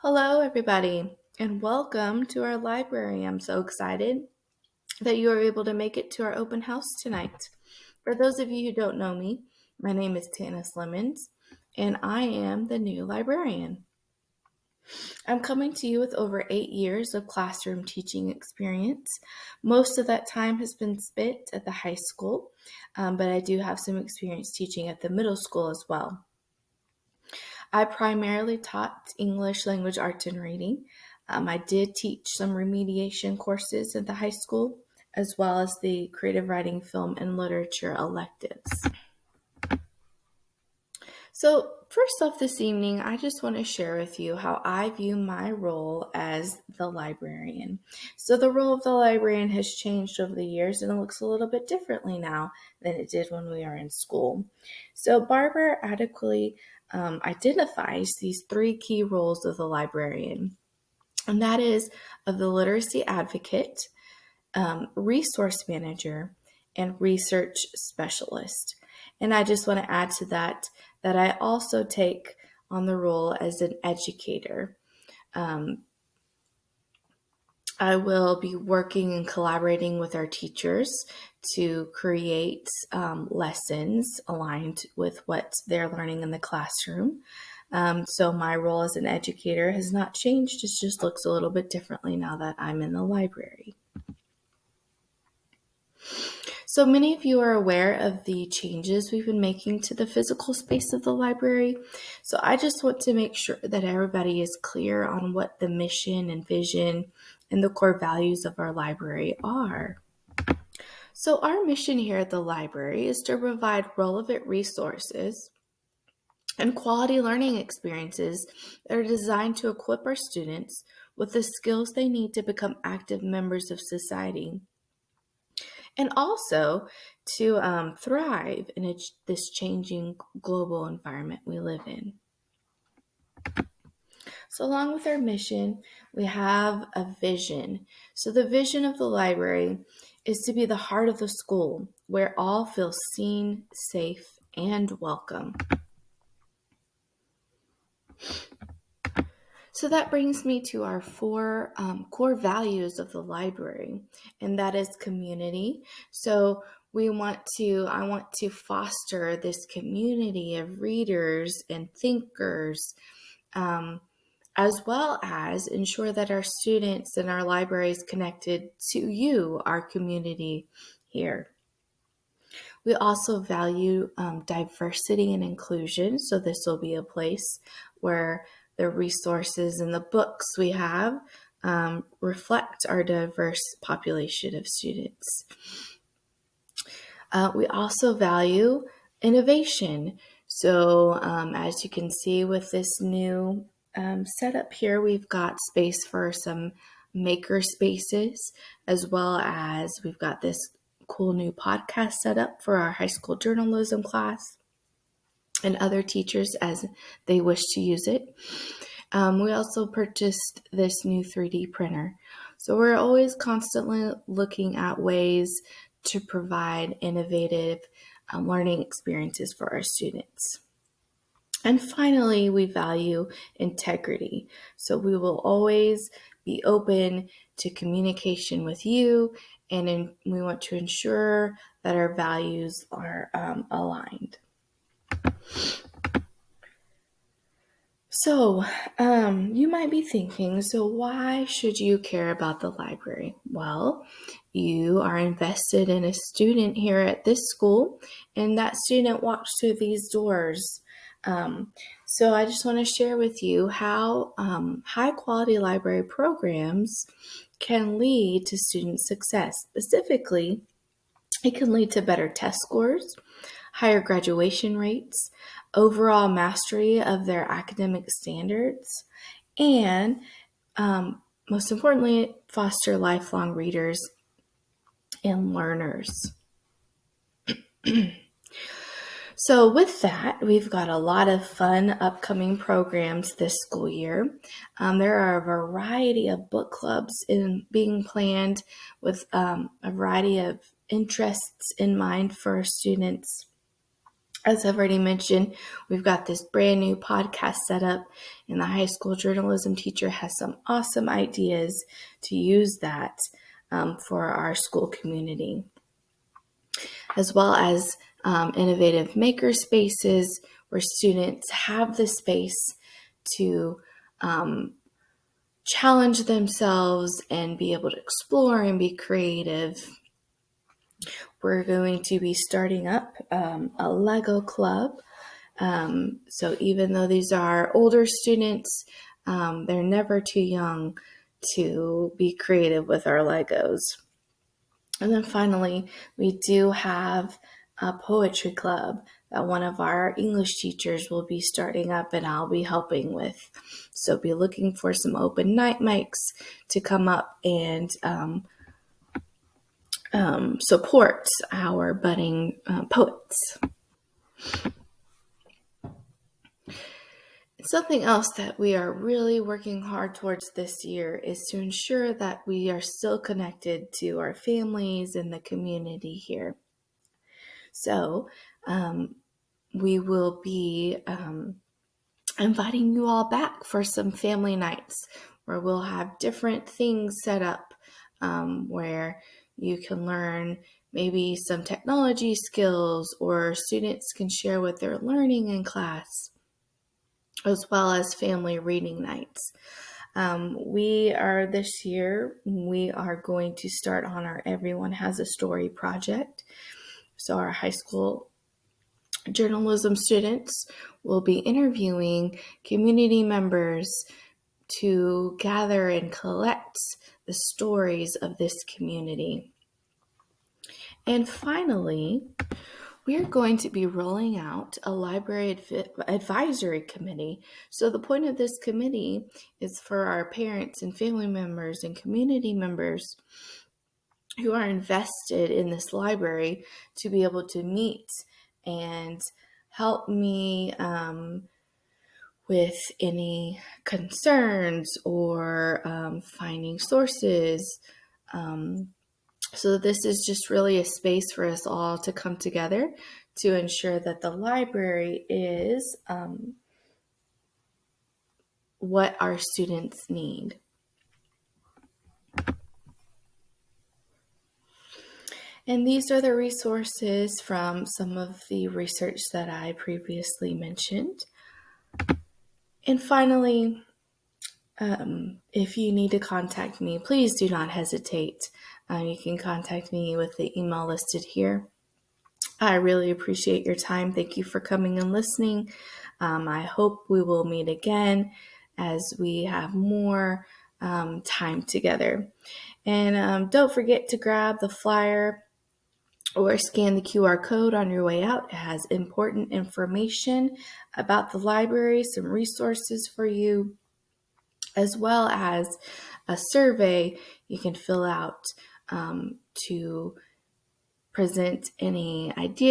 Hello, everybody, and welcome to our library. I'm so excited that you are able to make it to our open house tonight. For those of you who don't know me, my name is Tanis Lemons, and I am the new librarian. I'm coming to you with over 8 years of classroom teaching experience. Most of that time has been spent at the high school, but I do have some experience teaching at the middle school as well. I primarily taught English, language arts, and reading. I did teach some remediation courses at the high school, as well as the creative writing, film, and literature electives. So, first off, this evening, I just want to share with you how I view my role as the librarian. So, the role of the librarian has changed over the years and it looks a little bit differently now than it did when we were in school. So, Barbara adequately identifies these three key roles of the librarian, and that is of the literacy advocate, resource manager, and research specialist. And I just want to add to that I also take on the role as an educator. I will be working and collaborating with our teachers to create lessons aligned with what they're learning in the classroom. So my role as an educator has not changed. It just looks a little bit differently now that I'm in the library. So many of you are aware of the changes we've been making to the physical space of the library. So I just want to make sure that everybody is clear on what the mission and vision and the core values of our library are. So our mission here at the library is to provide relevant resources and quality learning experiences that are designed to equip our students with the skills they need to become active members of society, and also to thrive in this changing global environment we live in. So, along with our mission, we have a vision. So, the vision of the library is to be the heart of the school where all feel seen, safe, and welcome. So that brings me to our four core values of the library, and that is community. So I want to foster this community of readers and thinkers, as well as ensure that our students and our library is connected to you, our community here. We also value diversity and inclusion. So this will be a place where the resources and the books we have reflect our diverse population of students. We also value innovation. So as you can see with this new setup here, we've got space for some maker spaces, as well as we've got this cool new podcast set up for our high school journalism class and other teachers as they wish to use it. We also purchased this new 3D printer. So we're always constantly looking at ways to provide innovative learning experiences for our students. And finally, we value integrity. So we will always be open to communication with you, and we want to ensure that our values are aligned. So, you might be thinking, so why should you care about the library? Well, you are invested in a student here at this school, and that student walks through these doors. So I just want to share with you how high quality library programs can lead to student success. Specifically, it can lead to better test scores, higher graduation rates, overall mastery of their academic standards, and most importantly, foster lifelong readers and learners. So with that, we've got a lot of fun upcoming programs this school year. There are a variety of book clubs being planned with a variety of interests in mind for students. As I've already mentioned, we've got this brand new podcast set up, and the high school journalism teacher has some awesome ideas to use that for our school community, as well as innovative maker spaces where students have the space to challenge themselves and be able to explore and be creative. We're going to be starting up a Lego club. So even though these are older students, they're never too young to be creative with our Legos. And then finally, we do have a poetry club that one of our English teachers will be starting up and I'll be helping with. So be looking for some open night mics to come up and support our budding poets. Something else that we are really working hard towards this year is to ensure that we are still connected to our families and the community here. So we will be inviting you all back for some family nights where we'll have different things set up where you can learn maybe some technology skills, or students can share what they're learning in class, as well as family reading nights. This year, we are going to start on our Everyone Has a Story project. So our high school journalism students will be interviewing community members to gather and collect the stories of this community. And finally, we're going to be rolling out a library advisory committee. So the point of this committee is for our parents and family members and community members who are invested in this library to be able to meet and help me with any concerns or finding sources. So this is just really a space for us all to come together to ensure that the library is what our students need. And these are the resources from some of the research that I previously mentioned. And finally, if you need to contact me, please do not hesitate. You can contact me with the email listed here. I really appreciate your time. Thank you for coming and listening. I hope we will meet again as we have more time together. And don't forget to grab the flyer or scan the QR code on your way out. It has important information about the library, some resources for you, as well as a survey you can fill out to present any ideas